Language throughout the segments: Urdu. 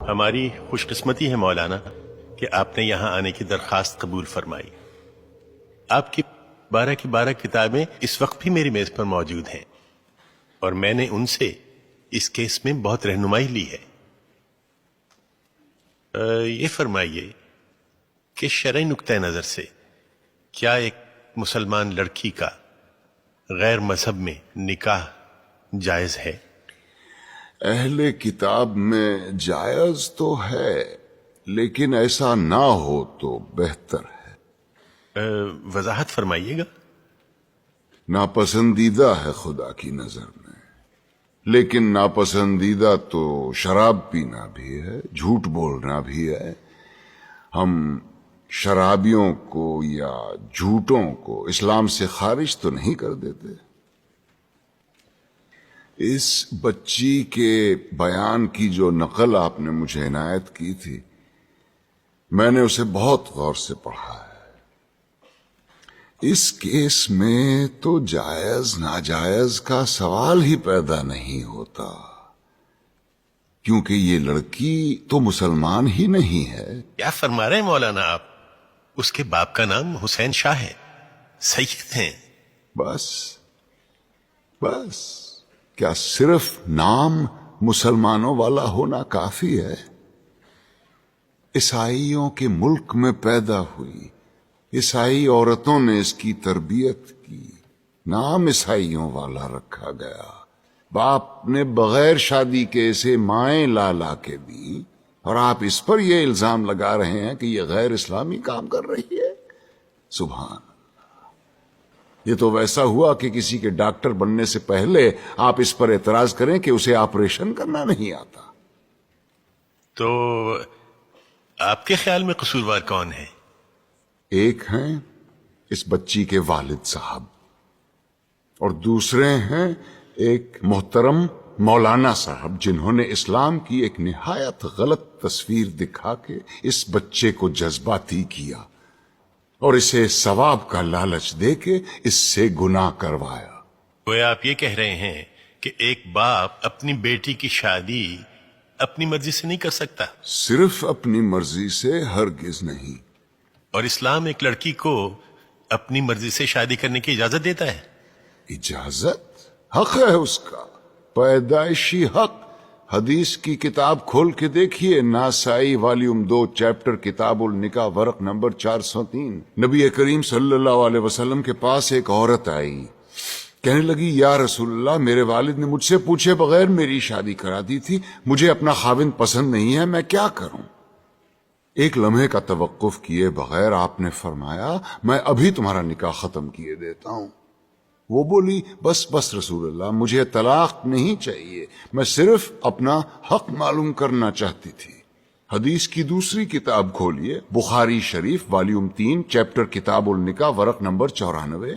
ہماری خوش قسمتی ہے مولانا کہ آپ نے یہاں آنے کی درخواست قبول فرمائی۔ آپ کی 12 کتابیں اس وقت بھی میری میز پر موجود ہیں اور میں نے ان سے اس کیس میں بہت رہنمائی لی ہے۔ یہ فرمائیے کہ شرعی نقطہ نظر سے کیا ایک مسلمان لڑکی کا غیر مذہب میں نکاح جائز ہے؟ اہل کتاب میں جائز تو ہے، لیکن ایسا نہ ہو تو بہتر ہے۔ وضاحت فرمائیے گا۔ ناپسندیدہ ہے خدا کی نظر میں، لیکن ناپسندیدہ تو شراب پینا بھی ہے، جھوٹ بولنا بھی ہے۔ ہم شرابیوں کو یا جھوٹوں کو اسلام سے خارج تو نہیں کر دیتے۔ اس بچی کے بیان کی جو نقل آپ نے مجھے عنایت کی تھی، میں نے اسے بہت غور سے پڑھا ہے۔ اس کیس میں تو جائز ناجائز کا سوال ہی پیدا نہیں ہوتا، کیونکہ یہ لڑکی تو مسلمان ہی نہیں ہے۔ کیا فرما رہے ہیں مولانا آپ؟ اس کے باپ کا نام حسین شاہ ہے، سید ہیں۔ بس کیا صرف نام مسلمانوں والا ہونا کافی ہے؟ عیسائیوں کے ملک میں پیدا ہوئی، عیسائی عورتوں نے اس کی تربیت کی، نام عیسائیوں والا رکھا گیا۔ باپ نے بغیر شادی کے اسے مائیں لا لا کے دی، اور آپ اس پر یہ الزام لگا رہے ہیں کہ یہ غیر اسلامی کام کر رہی ہے۔ سبحان اللہ! یہ تو ویسا ہوا کہ کسی کے ڈاکٹر بننے سے پہلے آپ اس پر اعتراض کریں کہ اسے آپریشن کرنا نہیں آتا۔ تو آپ کے خیال میں قصوروار کون ہے؟ ایک ہیں اس بچی کے والد صاحب، اور دوسرے ہیں ایک محترم مولانا صاحب، جنہوں نے اسلام کی ایک نہایت غلط تصویر دکھا کے اس بچے کو جذباتی کیا اور اسے ثواب کا لالچ دے کے اس سے گناہ کروایا۔ گویا آپ یہ کہہ رہے ہیں کہ ایک باپ اپنی بیٹی کی شادی اپنی مرضی سے نہیں کر سکتا؟ صرف اپنی مرضی سے ہرگز نہیں۔ اور اسلام ایک لڑکی کو اپنی مرضی سے شادی کرنے کی اجازت دیتا ہے؟ اجازت؟ حق ہے اس کا، پیدائشی حق۔ حدیث کی کتاب کھول کے دیکھیے، ناسائی والیوم 2 چیپٹر کتاب النکاح ورق نمبر 403۔ نبی کریم صلی اللہ علیہ وسلم کے پاس ایک عورت آئی، کہنے لگی یا رسول اللہ، میرے والد نے مجھ سے پوچھے بغیر میری شادی کرا دی تھی، مجھے اپنا خاوند پسند نہیں ہے، میں کیا کروں؟ ایک لمحے کا توقف کیے بغیر آپ نے فرمایا میں ابھی تمہارا نکاح ختم کیے دیتا ہوں۔ وہ بولی بس رسول اللہ، مجھے طلاق نہیں چاہیے، میں صرف اپنا حق معلوم کرنا چاہتی تھی۔ حدیث کی دوسری کتاب کھولیے، بخاری شریف والیوم 3 چیپٹر کتاب النکاح ورق نمبر 94۔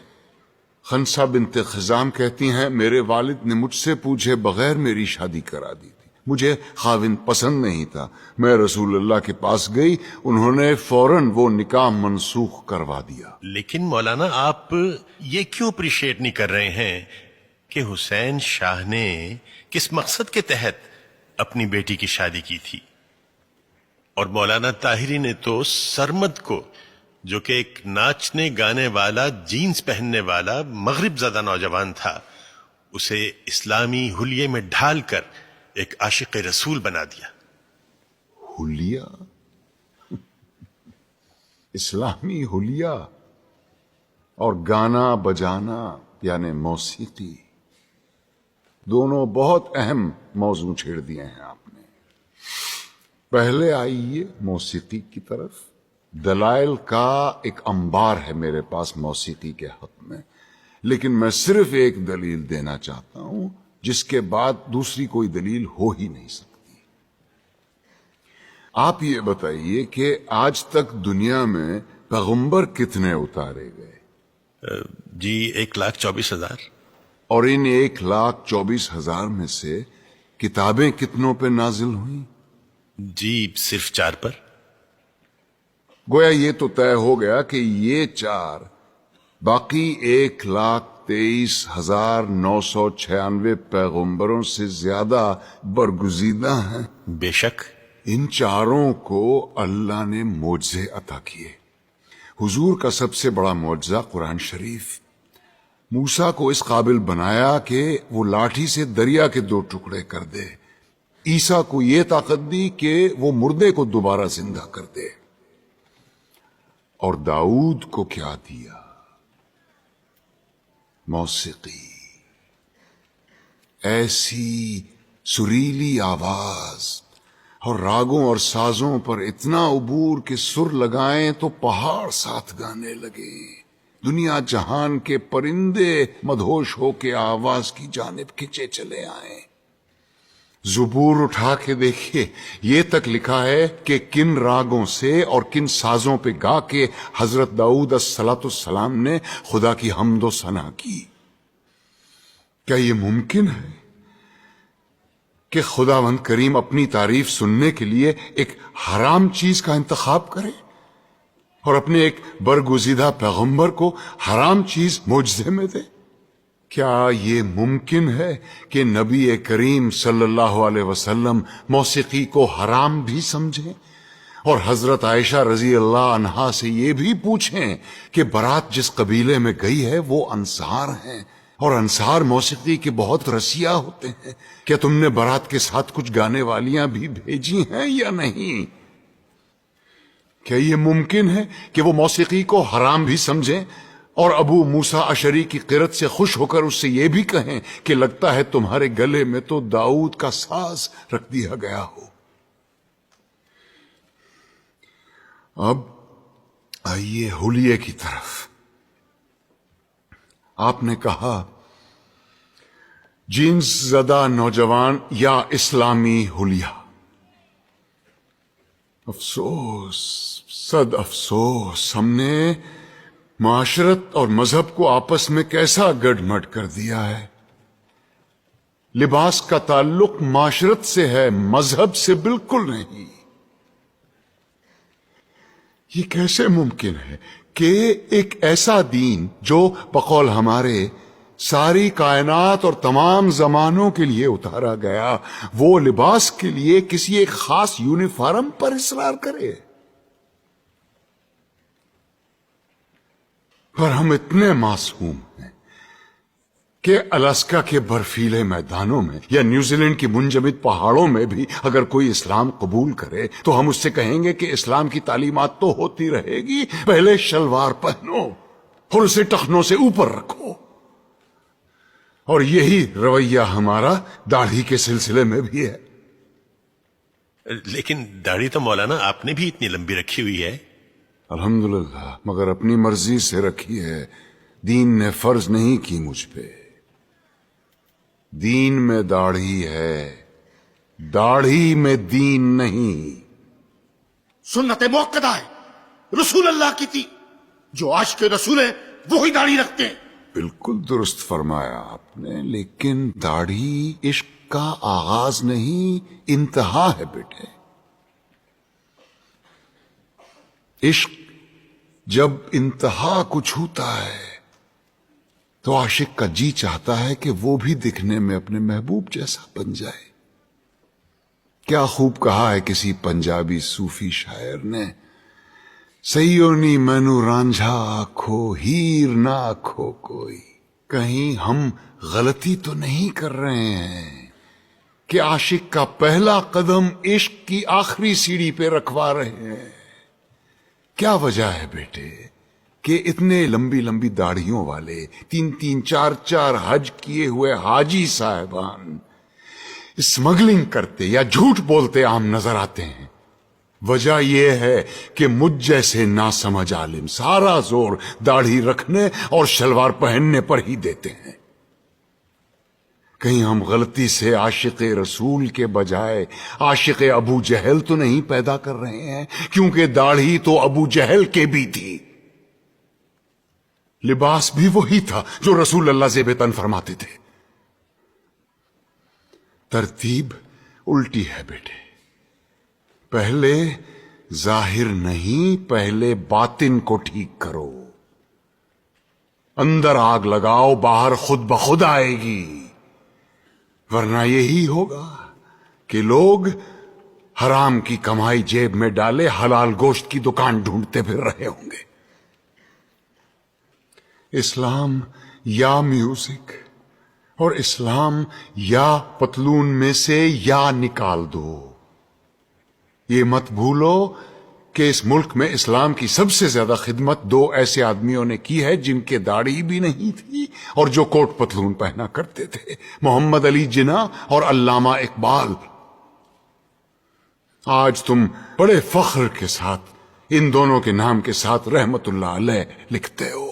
خنسا بنت خزام کہتی ہیں میرے والد نے مجھ سے پوچھے بغیر میری شادی کرا دی تھی، مجھے خاوند پسند نہیں تھا، میں رسول اللہ کے پاس گئی، انہوں نے فوراً وہ نکاح منسوخ کروا دیا۔ لیکن مولانا آپ یہ کیوں اپریشیٹ نہیں کر رہے ہیں کہ حسین شاہ نے کس مقصد کے تحت اپنی بیٹی کی شادی کی تھی؟ اور مولانا طاہری نے تو سرمد کو، جو کہ ایک ناچنے گانے والا، جینز پہننے والا مغرب زدہ نوجوان تھا، اسے اسلامی حلیے میں ڈھال کر ایک عاشق رسول بنا دیا۔ حلیہ؟ اسلامی حلیہ اور گانا بجانا یعنی موسیقی، دونوں بہت اہم موضوع چھیڑ دیے ہیں آپ نے۔ پہلے آئیے موسیقی کی طرف۔ دلائل کا ایک انبار ہے میرے پاس موسیقی کے حق میں، لیکن میں صرف ایک دلیل دینا چاہتا ہوں جس کے بعد دوسری کوئی دلیل ہو ہی نہیں سکتی۔ آپ یہ بتائیے کہ آج تک دنیا میں پیغمبر کتنے اتارے گئے؟ جی 1,24,000۔ اور ان 1,24,000 میں سے کتابیں کتنوں پہ نازل ہوئیں؟ جی صرف 4 پر۔ گویا یہ تو طے ہو گیا کہ یہ 4 باقی 1,23,996 پیغمبروں سے زیادہ برگزیدہ ہیں۔ بے شک۔ ان چاروں کو اللہ نے معجزے عطا کیے. حضور کا سب سے بڑا معجزہ قرآن شریف. موسیٰ کو اس قابل بنایا کہ وہ لاٹھی سے دریا کے 2 ٹکڑے کر دے. عیسیٰ کو یہ طاقت دی کہ وہ مردے کو دوبارہ زندہ کر دے. اور داؤد کو کیا دیا؟ موسیقی. ایسی سریلی آواز اور راگوں اور سازوں پر اتنا عبور کہ سر لگائیں تو پہاڑ ساتھ گانے لگے. دنیا جہان کے پرندے مدہوش ہو کے آواز کی جانب کھنچے چلے آئیں. زبور اٹھا کے دیکھیے، یہ تک لکھا ہے کہ کن راگوں سے اور کن سازوں پہ گا کے حضرت داؤد الصلاۃ والسلام نے خدا کی حمد و ثنا کی. کیا یہ ممکن ہے کہ خداوند کریم اپنی تعریف سننے کے لیے ایک حرام چیز کا انتخاب کرے اور اپنے ایک برگزیدہ پیغمبر کو حرام چیز معجزے میں دے؟ کیا یہ ممکن ہے کہ نبی کریم صلی اللہ علیہ وسلم موسیقی کو حرام بھی سمجھیں اور حضرت عائشہ رضی اللہ عنہا سے یہ بھی پوچھیں کہ برات جس قبیلے میں گئی ہے وہ انصار ہیں اور انصار موسیقی کے بہت رسیا ہوتے ہیں، کیا تم نے برات کے ساتھ کچھ گانے والیاں بھی بھیجی ہیں یا نہیں؟ کیا یہ ممکن ہے کہ وہ موسیقی کو حرام بھی سمجھیں اور ابو موسیٰ اشعری کی قرت سے خوش ہو کر اس سے یہ بھی کہیں کہ لگتا ہے تمہارے گلے میں تو داؤد کا ساز رکھ دیا گیا ہو؟ اب آئیے حلیے کی طرف. آپ نے کہا جنس زدہ نوجوان یا اسلامی حلیہ. افسوس، صد افسوس، ہم نے معاشرت اور مذہب کو آپس میں کیسا گڈ مڈ کر دیا ہے. لباس کا تعلق معاشرت سے ہے، مذہب سے بالکل نہیں. یہ کیسے ممکن ہے کہ ایک ایسا دین جو بقول ہمارے ساری کائنات اور تمام زمانوں کے لیے اتارا گیا، وہ لباس کے لیے کسی ایک خاص یونیفارم پر اصرار کرے؟ پر ہم اتنے معصوم ہیں کہ الاسکا کے برفیلے میدانوں میں یا نیوزی لینڈ کی منجمد پہاڑوں میں بھی اگر کوئی اسلام قبول کرے تو ہم اس سے کہیں گے کہ اسلام کی تعلیمات تو ہوتی رہے گی، پہلے شلوار پہنو اور اسے ٹخنوں سے اوپر رکھو. اور یہی رویہ ہمارا داڑھی کے سلسلے میں بھی ہے. لیکن داڑھی تو مولانا آپ نے بھی اتنی لمبی رکھی ہوئی ہے. الحمدللہ، مگر اپنی مرضی سے رکھی ہے. دین نے فرض نہیں کی مجھ پہ. دین میں داڑھی ہے، داڑھی میں دین نہیں. سنت موقدہ ہے، رسول اللہ کی تھی. جو عاشق رسول ہے وہی داڑھی رکھتے ہیں. بالکل درست فرمایا آپ نے، لیکن داڑھی عشق کا آغاز نہیں، انتہا ہے بیٹے. عشق جب انتہا کو چھوتا ہے تو عاشق کا جی چاہتا ہے کہ وہ بھی دکھنے میں اپنے محبوب جیسا بن جائے. کیا خوب کہا ہے کسی پنجابی صوفی شاعر نے، سیونی مینو رانجھا آکھو ہیر نہ آکھو کوئی. کہیں ہم غلطی تو نہیں کر رہے ہیں کہ عاشق کا پہلا قدم عشق کی آخری سیڑھی پہ رکھوا رہے ہیں؟ کیا وجہ ہے بیٹے کہ اتنے لمبی لمبی داڑھیوں والے 3-3 4-4 حج کیے ہوئے حاجی صاحبان اسمگلنگ کرتے یا جھوٹ بولتے عام نظر آتے ہیں؟ وجہ یہ ہے کہ مجھ جیسے ناسمجھ عالم سارا زور داڑھی رکھنے اور شلوار پہننے پر ہی دیتے ہیں. کہیں ہم غلطی سے عاشق رسول کے بجائے عاشق ابو جہل تو نہیں پیدا کر رہے ہیں؟ کیونکہ داڑھی تو ابو جہل کے بھی تھی، لباس بھی وہی تھا جو رسول اللہ زیب تن فرماتے تھے. ترتیب الٹی ہے بیٹے. پہلے ظاہر نہیں، پہلے باطن کو ٹھیک کرو. اندر آگ لگاؤ، باہر خود بخود آئے گی. ورنہ یہی ہوگا کہ لوگ حرام کی کمائی جیب میں ڈالے حلال گوشت کی دکان ڈھونڈتے پھر رہے ہوں گے۔ اسلام یا میوزک اور اسلام یا پتلون میں سے یا نکال دو۔ یہ مت بھولو کہ اس ملک میں اسلام کی سب سے زیادہ خدمت دو ایسے آدمیوں نے کی ہے جن کے داڑھی بھی نہیں تھی اور جو کوٹ پتلون پہنا کرتے تھے، محمد علی جناح اور علامہ اقبال۔ آج تم بڑے فخر کے ساتھ ان دونوں کے نام کے ساتھ رحمت اللہ علیہ لکھتے ہو۔